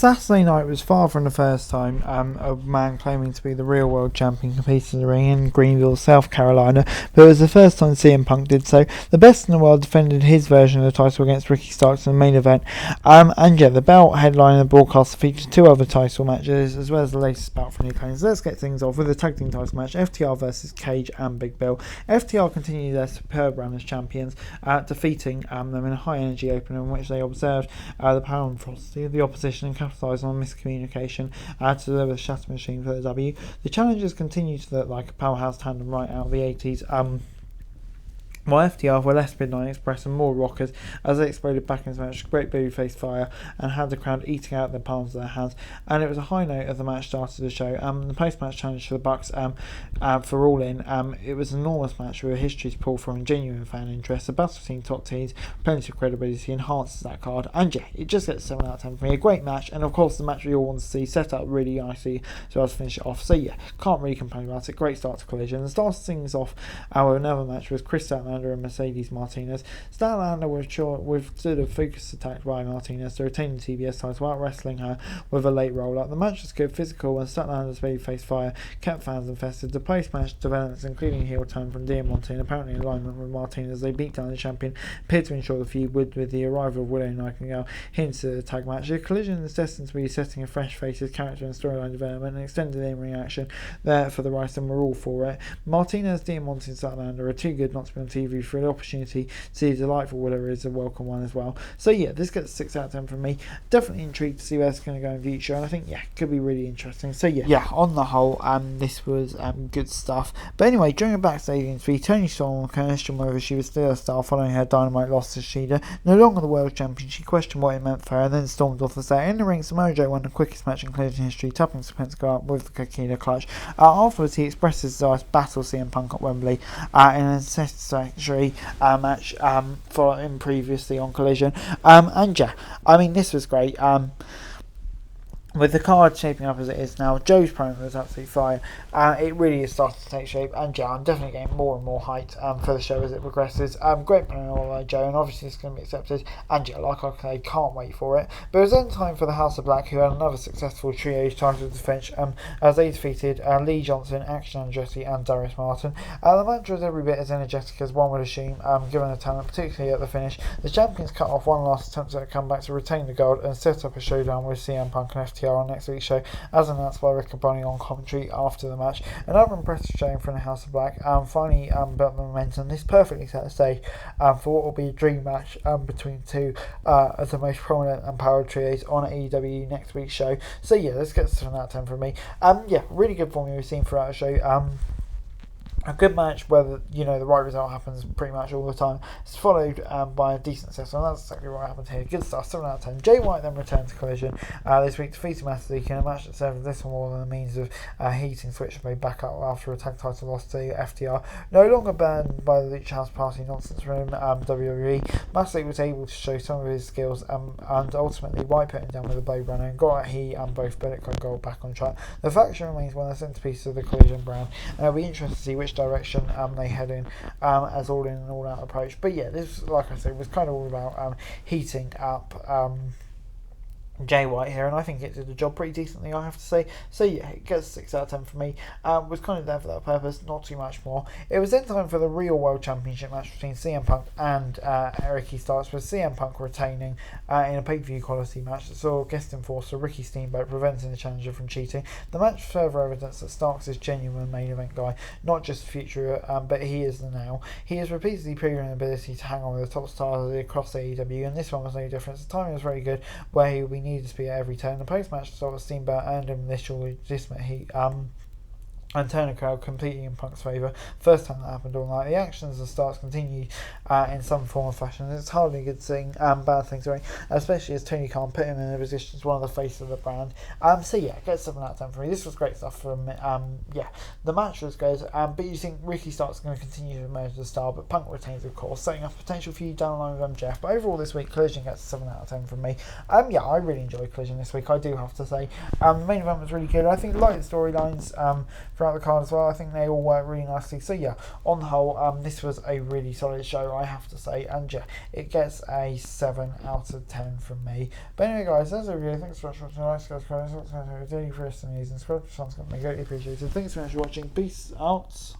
Saturday night was far from the first time a man claiming to be the real world champion competed in the ring in Greenville, South Carolina, but it was the first time CM Punk did so. The best in the world defended his version of the title against Ricky Starks in the main event, and yeah, the bout headline and the broadcast featured 2 other title matches as well as the latest bout for new claims. Let's get things off with a tag team title match, FTR versus Cage and Big Bill. FTR continued their superb run as champions, defeating them in a high energy opener in which they observed the power and ferocity of the opposition and capitalised on miscommunication to deliver the Shatter Machine for the W. The challengers continue to look like a powerhouse tandem right out of the 80s. While FTR were less Midnight Express and more rockers as they exploded back into the match, great babyface fire and had the crowd eating out the palms of their hands. And it was a high note as the match started the show. The post-match challenge for the Bucks for All In, it was an enormous match with a history to pull from and genuine fan interest. The battle between top teams, plenty of credibility, enhances that card. And yeah, it just gets 7 out of 10 for me. A great match, and of course the match we all want to see, set up really nicely so as to finish it off. So yeah, can't really complain about it. Great start to Collision. And starts things off with another match with Chris Statlander and Mercedes Martinez. Statlander withstood a focused attack by Martinez to retain the TBS title while wrestling her with a late roll-up. The match was good, physical, and Statlander's babyface fire kept fans infested. The post-match developments, including a heel turn from Diamante and apparently in alignment with Martinez, they beat down the champion, appeared to ensure the feud with the arrival of Willow Nightingale hints at the tag match. The Collision is destined to be setting a fresh face's character and storyline development and extended in-ring action there for the right, and we're all for it. Martinez, Diamante and Statlander are too good not to be on TV for the opportunity to see a delightful Willow is a welcome one as well. So yeah, this gets 6 out of 10 from me. Definitely intrigued to see where it's going to go in future, and I think yeah, could be really interesting. So yeah, on the whole, this was good stuff. But anyway, during a backstage interview, Toni Storm questioned whether she was still a star following her Dynamite loss to Shida, no longer the world champion. She questioned what it meant for her and then stormed off the set. In the ring, Samoa Joe won the quickest match in Collision history, tapping Spence go up with the Coquina clutch. Afterwards, he expressed his desire to battle CM Punk at Wembley in an satisfactory match for him previously on Collision. And yeah, I mean, this was great. With the card shaping up as it is now, Joe's promo was absolutely fire. It really is starting to take shape, and yeah, I'm definitely getting more and more hyped for the show as it progresses. Great promo by Joe, and obviously it's going to be accepted, and yeah, like I say, can't wait for it. But it was then time for the House of Black, who had another successful trios title defense as they defeated Lee Johnson, Action Andretti and Darius Martin. The match was every bit as energetic as one would assume, given the talent, particularly at the finish. The champions cut off one last attempt at a comeback to retain the gold and set up a showdown with CM Punk and FTR on next week's show, as announced by Rick Bonnie on commentary after the match. Another impressive showing from the House of Black. Finally built momentum. This perfectly set the stage for what will be a dream match between two of the most prominent and powered trios on AEW next week's show. So yeah, let's get 7 out of 10 from me. Yeah, really good formula we've seen throughout the show. A good match where the right result happens pretty much all the time. It's followed by a decent set, and that's exactly what happened here. Good stuff, 7 out of 10. Jay White then returned to Collision this week, defeating Master in a match that served this one more than a means of heating switch made back up after a tag title loss to FTR. No longer burned by the Lucha House Party nonsense from WWE, Master was able to show some of his skills, and ultimately White put him down with a Blade Runner and got he and both Bullet Club Gold back on track. The faction remains one of the centerpieces of the Collision brand, and it'll be interesting to see which direction they head in as all in and all out approach. But yeah, this, like I said, was kind of all about heating up Jay White here, and I think it did the job pretty decently, I have to say. So yeah, it gets 6 out of 10 for me. Was kind of there for that purpose, not too much more. It was then time for the real World Championship match between CM Punk and Ricky Starks, with CM Punk retaining in a pay-per-view quality match that saw guest enforcer Ricky Steamboat preventing the challenger from cheating. The match further evidence that Starks is genuine main event guy, not just the future, but he is the now. He has repeatedly proven an ability to hang on with the top stars across AEW, and this one was no different. The timing was very good, where he will be needed to be at every turn. The post-match sort of Steamboat earned him initial legitimate heat and turn a crowd completely in Punk's favour. First time that happened all night. The actions of Starks continue in some form or fashion. It's hardly a good thing, bad thing, sorry, especially as Tony Khan put him in a position as one of the faces of the brand. So yeah, get 7 out of 10 for me. This was great stuff from yeah, the match was good, but you think Ricky Starks is going to continue to emerge as a star, but Punk retains, of course, setting up a potential feud down the line with MJF. But overall this week, Collision gets 7 out of 10 from me. Yeah, I really enjoyed Collision this week, I do have to say. The main event was really good. I think like the storylines throughout the card as well. I think they all work really nicely. So yeah, on the whole, this was a really solid show, I have to say, and yeah, it gets a 7 out of 10 from me. But anyway, guys, that's a review. Thanks so much for watching. Like, subscribe, daily for us and subscribe to the channel. Greatly appreciated. Thanks so much for watching. Peace out.